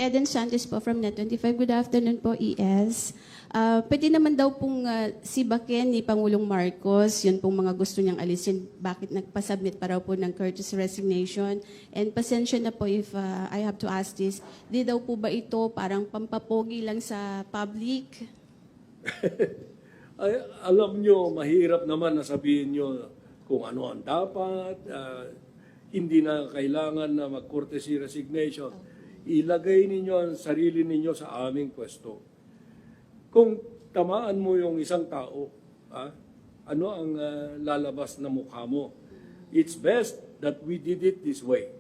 Eden Santos po from Net25. Good afternoon po, ES. Pwede naman daw pong sibakin ni Pangulong Marcos, yun pong mga gusto niyang alisin, bakit nagpasubmit pa raw po ng courteous resignation. And pasensya na po if I have to ask this, di daw po ba ito parang pampapogi lang sa public? Ay, alam nyo, mahirap naman na sabihin nyo kung ano ang dapat, hindi na kailangan na mag-courtesy resignation. Ilagay ninyo ang sarili ninyo sa aming pwesto. Kung tamaan mo yung isang tao, ano ang lalabas na mukha mo? It's best that we did it this way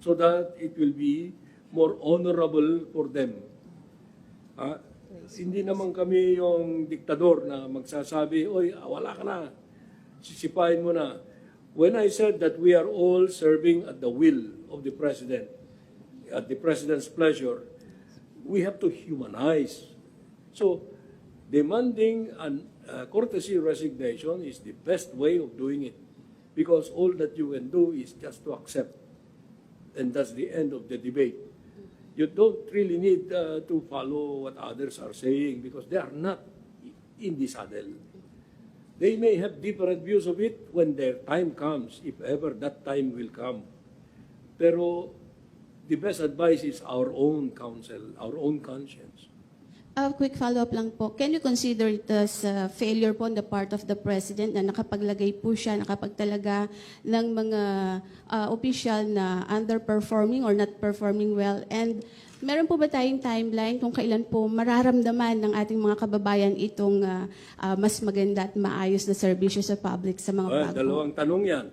so that it will be more honorable for them. Hindi naman kami yung diktador na magsasabi, oy, wala ka na, sisipain mo na. When I said that we are all serving at the will of the President, at the President's pleasure, we have to humanize. So, demanding a courtesy resignation is the best way of doing it because all that you can do is just to accept. And that's the end of the debate. You don't really need to follow what others are saying because they are not in the saddle. They may have different views of it when their time comes, if ever that time will come. Pero the best advice is our own counsel, our own conscience. A quick follow-up lang po. Can you consider it as failure po on the part of the President na nakapaglagay po siya, nakapagtalaga ng mga official na underperforming or not performing well? And meron po ba tayong timeline kung kailan po mararamdaman ng ating mga kababayan itong mas maganda at maayos na serbisyo sa public sa mga bago? Dalawang tanong yan.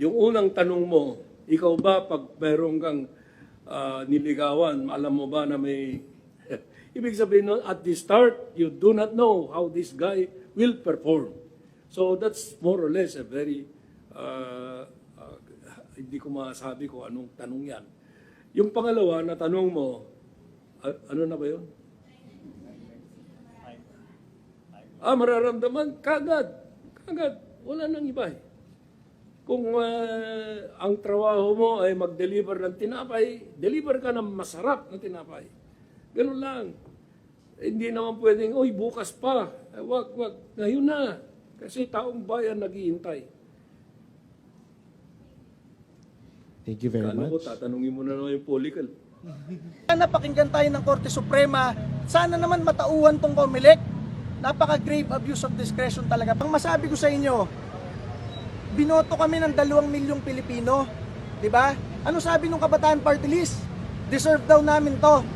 Yung unang tanong mo, ikaw ba pag meron kang niligawan, alam mo ba na may... Ibig sabihin nun, at the start, you do not know how this guy will perform. So that's more or less a very... hindi ko masabi kung anong tanong yan. Yung pangalawa na tanong mo, ano na ba yun? Mararamdaman, kagad. Wala nang iba eh. Kung ang trabaho mo ay mag-deliver ng tinapay, deliver ka ng masarap na tinapay. Ganun lang. Hindi naman pwedeng, oy, bukas pa. Wag. Ngayon na. Kasi taong bayan naghihintay. Thank you very much. Ko, tatanungin mo na naman yung political. Sana pakinggan tayo ng Korte Suprema. Sana naman matauhan tong COMELEC. Napaka-grave abuse of discretion talaga. Ang masabi ko sa inyo, binoto kami ng 2 milyong Pilipino. Diba? Ano sabi ng Kabataan Party List? Deserve daw namin to.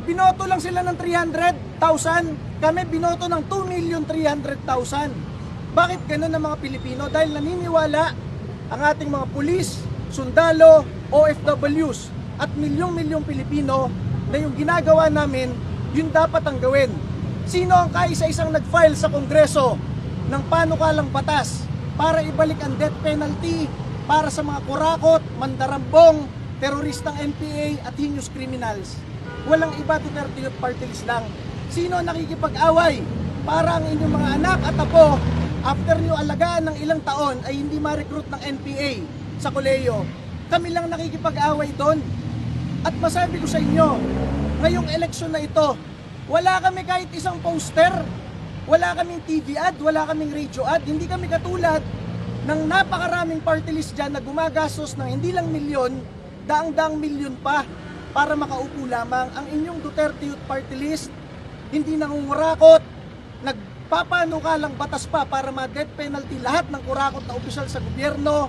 Binoto lang sila ng 300,000. Kami binoto ng 2,300,000. Bakit ganun ang mga Pilipino? Dahil naniniwala ang ating mga pulis, sundalo, OFWs at milyong-milyong Pilipino na yung ginagawa namin, yun dapat ang gawin. Sino ang kaisa-isang nag-file sa Kongreso ng panukalang batas para ibalik ang death penalty para sa mga kurakot, mandarambong, teroristang NPA at heinous criminals? Walang iba, Duterte Youth Party List lang. Sino ang nakikipag-away para ang inyong mga anak at apo after nyo alagaan ng ilang taon ay hindi ma-recruit ng NPA sa kolehiyo? Kami lang nakikipag-away doon. At masabi ko sa inyo, ngayong eleksyon na ito, wala kami kahit isang poster, wala kaming TV ad, wala kaming radio ad, hindi kami katulad ng napakaraming party list dyan na gumagastos ng hindi lang milyon, daang-daang milyon pa para makaupo lamang. Ang inyong Duterte Youth Party List, hindi nangungurakot, nagpapanukalang batas pa para ma-death penalty lahat ng kurakot na opisyal sa gobyerno.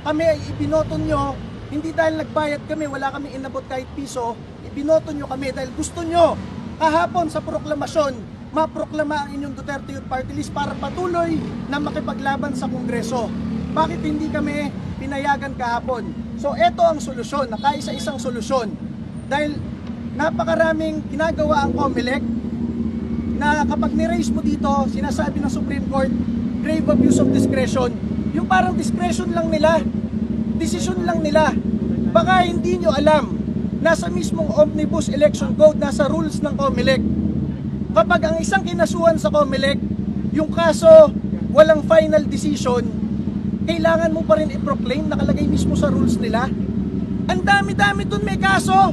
Kami ay ibinoto nyo, hindi dahil nagbayad kami, wala kami inabot kahit piso, ibinoto nyo kami dahil gusto nyo kahapon sa proklamasyon, maproklama ang inyong Duterte Youth Party List para patuloy na makipaglaban sa Kongreso. Bakit hindi kami pinayagan kahapon? So ito ang solusyon, nakaisa-isang solusyon. Dahil napakaraming ginagawa ang COMELEC na kapag ni-raise mo dito, sinasabi ng Supreme Court, grave abuse of discretion. Yung parang discretion lang nila, decision lang nila. Baka hindi nyo alam, nasa mismong Omnibus Election Code, nasa rules ng COMELEC. Kapag ang isang kinasuhan sa COMELEC, yung kaso walang final decision, kailangan mo pa rin i-proclaim, nakalagay mismo sa rules nila. Ang dami-dami dun may kaso.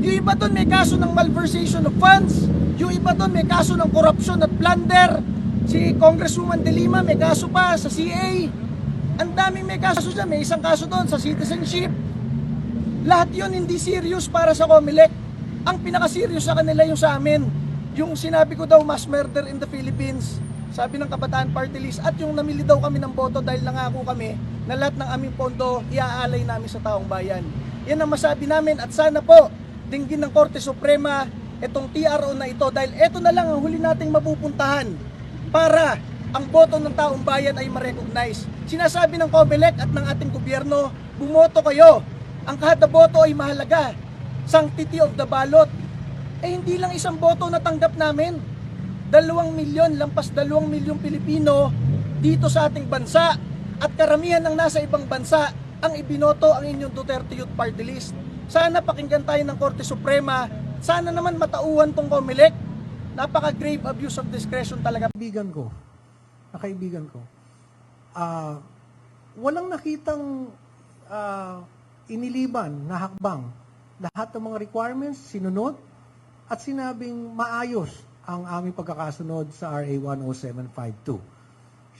Yung iba doon may kaso ng malversation of funds. Yung iba doon may kaso ng corruption at plunder. Si Congresswoman De Lima may kaso pa sa CA. Ang daming may kaso dyan. May isang kaso doon sa citizenship. Lahat yun hindi serious para sa COMELEC. Ang pinaka-serious sa kanila yung sa amin. Yung sinabi ko daw mass murder in the Philippines. Sabi ng Kabataan Party List. At yung namili daw kami ng boto dahil nangako kami na lahat ng aming pondo iaalay namin sa taong bayan. Yan ang masabi namin at sana po dinggin ng Korte Suprema itong TRO na ito dahil ito na lang ang huli nating mapupuntahan para ang boto ng taong bayan ay ma-recognize. Sinasabi ng COMELEC at ng ating gobyerno, bumoto kayo. Ang kada boto ay mahalaga. Sanctity of the ballot. Hindi lang isang boto natanggap namin. 2 milyon, lampas 2 milyong Pilipino dito sa ating bansa at karamihan ng nasa ibang bansa ang ibinoto ang inyong Duterte Youth Party List. Sana pakinggan tayo ng Korte Suprema. Sana naman matauhan tong COMELEC. Napaka-grave abuse of discretion talaga. Kaibigan ko, walang nakitang iniliban na hakbang. Lahat ng mga requirements sinunod at sinabing maayos ang aming pagkakasunod sa RA 10752.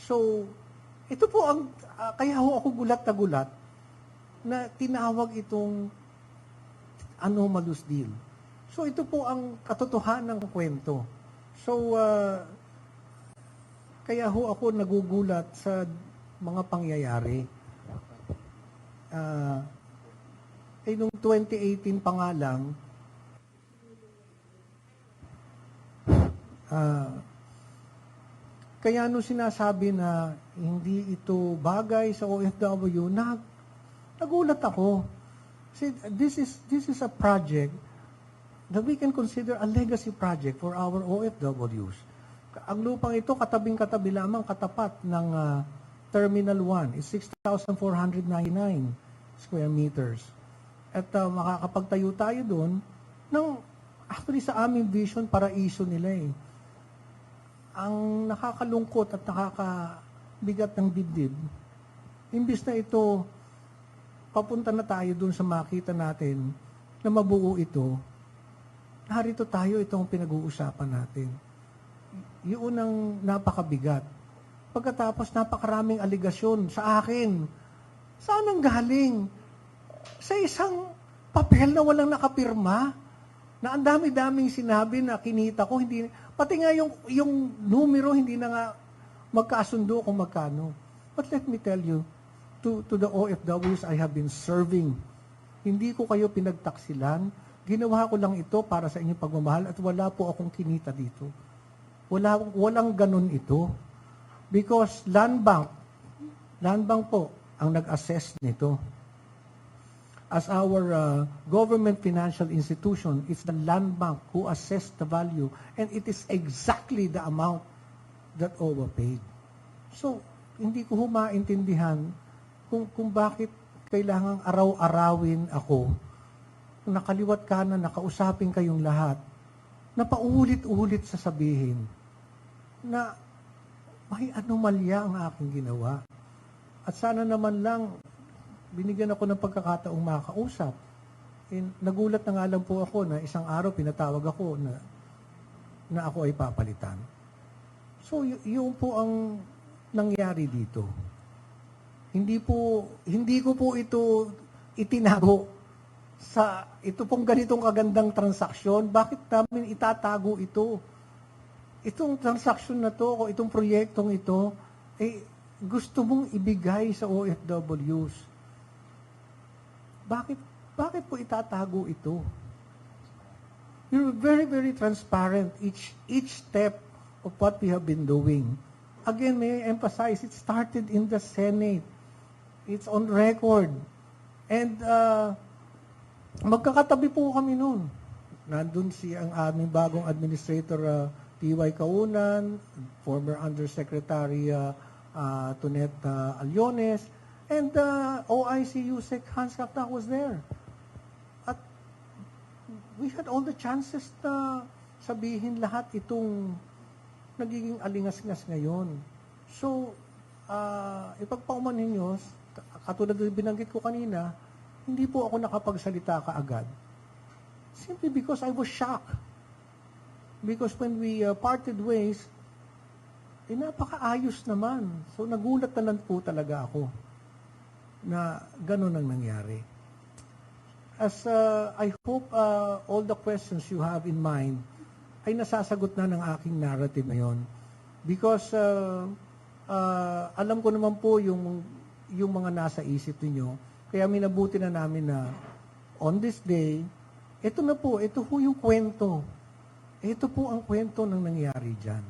So, ito po ang, kaya ako gulat na gulat na tinawag itong anomalous deal. So, ito po ang katotohanan ng kwento. So, kaya ako nagugulat sa mga pangyayari. Noong 2018 pa nga lang, kaya nung sinasabi na hindi ito bagay sa OFW, nagulat ako. See, this is a project that we can consider a legacy project for our OFWs. Ang lupang ito, katabing-katabi lamang katapat ng Terminal 1 is 6,499 square meters. At makakapagtayo tayo doon ng, actually sa aming vision, paraiso nila eh. Ang nakakalungkot at nakakabigat ng dibdib, imbis na ito, papunta na tayo doon sa makita natin na mabuo ito, narito tayo, itong pinag-uusapan natin. Yun ang napakabigat. Pagkatapos napakaraming aligasyon sa akin. Saan ang galing? Sa isang papel na walang nakapirma, na ang dami-daming sinabi na kinita ko, hindi, pati nga yung numero hindi na nga magkasundo kung magkano. But let me tell you, to the OFWs I have been serving, hindi ko kayo pinagtaksilan, ginawa ko lang ito para sa inyong pagmamahal at wala po akong kinita dito. Walang ganun ito. Because Land Bank po ang nag-assess nito. As our government financial institution, it's the Land Bank who assessed the value and it is exactly the amount that OWA paid. So, hindi ko maintindihan kung bakit kailangang araw-arawin ako, nakaliwat kanan, nakausapin kayong lahat, na paulit-ulit sasabihin na may anomalya ang aking ginawa. At sana naman lang, binigyan ako ng pagkakataong makausap. Nagulat na nga lang po ako na isang araw pinatawag ako na ako ay papalitan. So, yun po ang nangyari dito. Hindi ko po ito itinago sa ito pong ganitong kagandang transaksyon. Bakit namin itatago ito? Itong transaksyon na to, o itong proyektong ito, gusto mong ibigay sa OFWs. Bakit po itatago ito? You're very, very transparent each step of what we have been doing. Again, may I emphasize, it started in the Senate. It's on record. And magkakatabi po kami noon. Nandun ang aming bagong administrator, T.Y. Kaunan, former Undersecretary Tonet Aliones, and OIC USEC Hans Kapta was there. At we had all the chances na sabihin lahat itong nagiging alingas-ngas ngayon. So, ipagpaumanhin nyo, katulad ng binanggit ko kanina, hindi po ako nakapagsalita kaagad. Simply because I was shocked. Because when we parted ways, napakaayos naman. So nagulat na lang po talaga ako na ganun ang nangyari. As I hope all the questions you have in mind ay nasasagot na ng aking narrative ngayon. Because alam ko naman po yung mga nasa isip niyo. Kaya minabuti na namin na on this day, ito na po, ito po yung kwento. Ito po ang kwento ng nangyari dyan.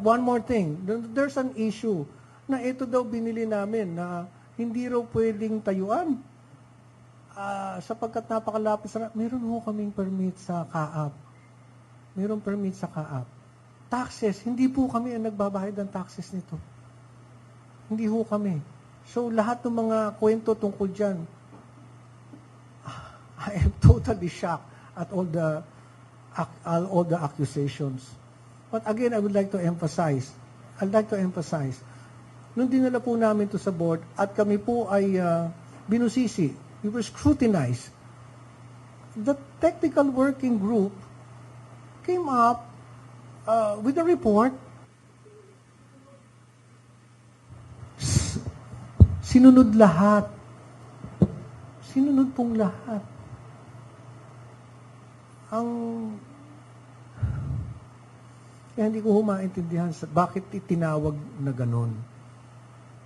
One more thing. There's an issue na ito daw binili namin na hindi raw pwedeng tayuan. Sapagkat napakalapit sa... Meron ho kaming permit sa CAAP. Meron permit sa CAAP. Taxes, hindi po kami ang nagbabayad ng taxes nito. Hindi ho kami. So, lahat ng mga kwento tungkol dyan, I am totally shocked at all the accusations. But again, I would like to emphasize, nung dinala po namin to sa board at kami po ay binusisi, we were scrutinized. The technical working group came up with a report. Sinunod lahat. Sinunod pong lahat. Kaya hindi ko maintindihan bakit itinawag na ganon.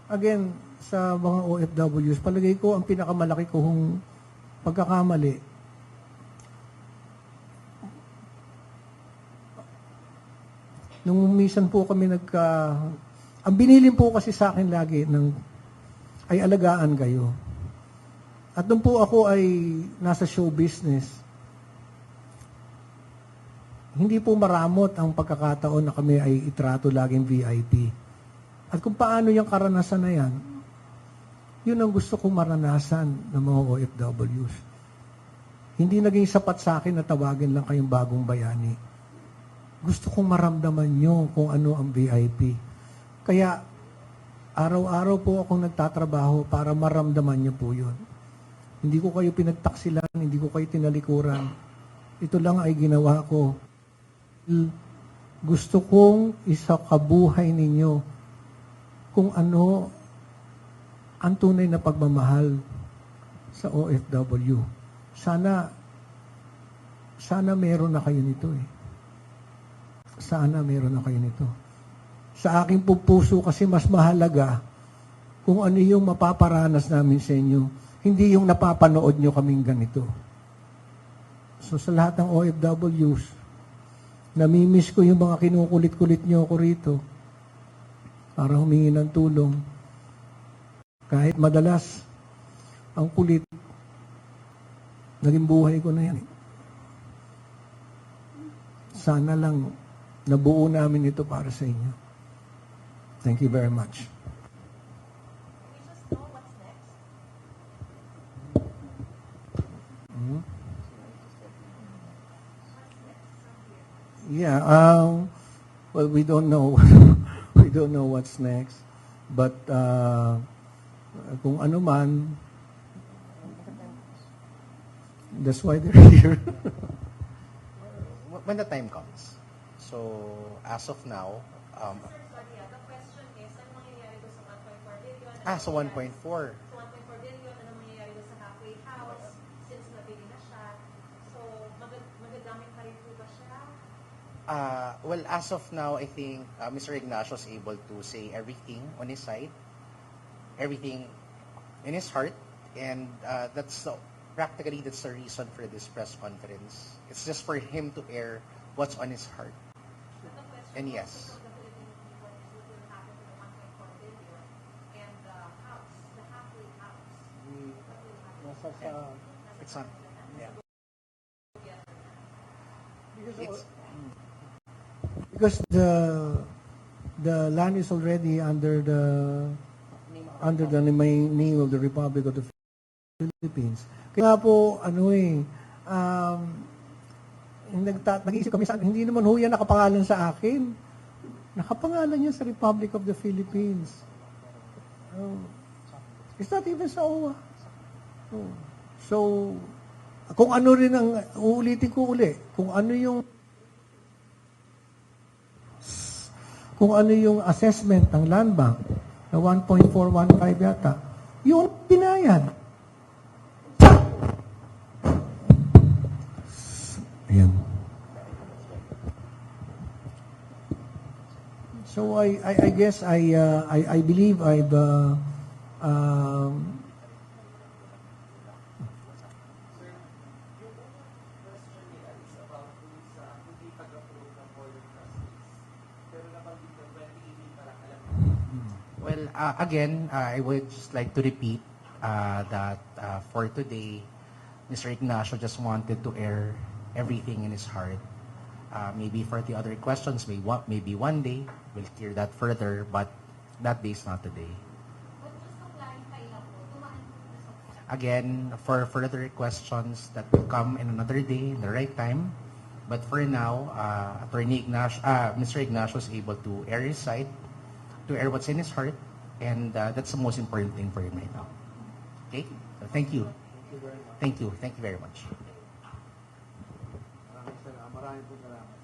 Again, sa mga OFWs, palagay ko ang pinakamalaki kong pagkakamali. Nung minsan po kami ang binilin po kasi sa akin lagi ay alagaan kayo. At nung po ako ay nasa show business, hindi po maramot ang pagkakataon na kami ay itrato laging VIP. At kung paano yung karanasan na yan, yun ang gusto kong maranasan ng mga OFWs. Hindi naging sapat sa akin na tawagin lang kayong bagong bayani. Gusto kong maramdaman nyo kung ano ang VIP. Kaya, araw-araw po akong nagtatrabaho para maramdaman nyo po yun. Hindi ko kayo pinagtaksilan, hindi ko kayo tinalikuran. Ito lang ay ginawa ko. Gusto kong isakabuhay ninyo kung ano ang tunay na pagmamahal sa OFW. Sana meron na kayo nito eh. Sana meron na kayo nito. Sa aking puso kasi mas mahalaga kung ano yung mapaparanas namin sa inyo. Hindi yung napapanood nyo kaming ganito. So sa lahat ng OFWs, namimiss ko yung mga kinukulit-kulit nyo ako rito para humingi ng tulong. Kahit madalas, ang kulit, naging buhay ko na yan. Sana lang nabuo namin ito para sa inyo. Thank you very much. Yeah, well, we don't know. We don't know what's next. But kung ano man, that's why they're here. When the time comes. So, as of now, the question is, ano mangyayari doon sa 1.4 billion? so 1.4. So 1.4 billion, ano mangyayari doon sa halfway house since nabili na siya? So, magagamit pa rin po ba siya? Well, as of now, I think Mr. Ignacio is able to say everything on his side, everything in his heart, and practically that's the reason for this press conference. It's just for him to air what's on his heart. And yes. The Philippine people is what will happen to the 1.4 billion and the house, the halfway house. What will happen? It's not. Yeah. Because the land is already under the name of the Republic of the Philippines. Kaya po, nag-iisip kami sa hindi naman ho yan nakapangalan sa akin. Nakapangalan yan sa Republic of the Philippines. It's not even sa OWA. Oh. So, kung ano rin ang, uulitin ko uli, kung ano yung assessment ng Land Bank na 1.415 yata, yun binayad. Ayan. So I guess I believe I've Well, again, I would just like to repeat that for today, Mr. Ignacio just wanted to air everything in his heart. Maybe for the other questions, maybe one day we'll clear that further, but that day is not today. But just to clarify lang po, tumaan po sa Again, for further questions that will come in another day, in the right time. But for now, Mr. Ignacio is able to air his side, to air what's in his heart, and that's the most important thing for him right now. Okay? So thank you. Thank you very much. Maraming salamat.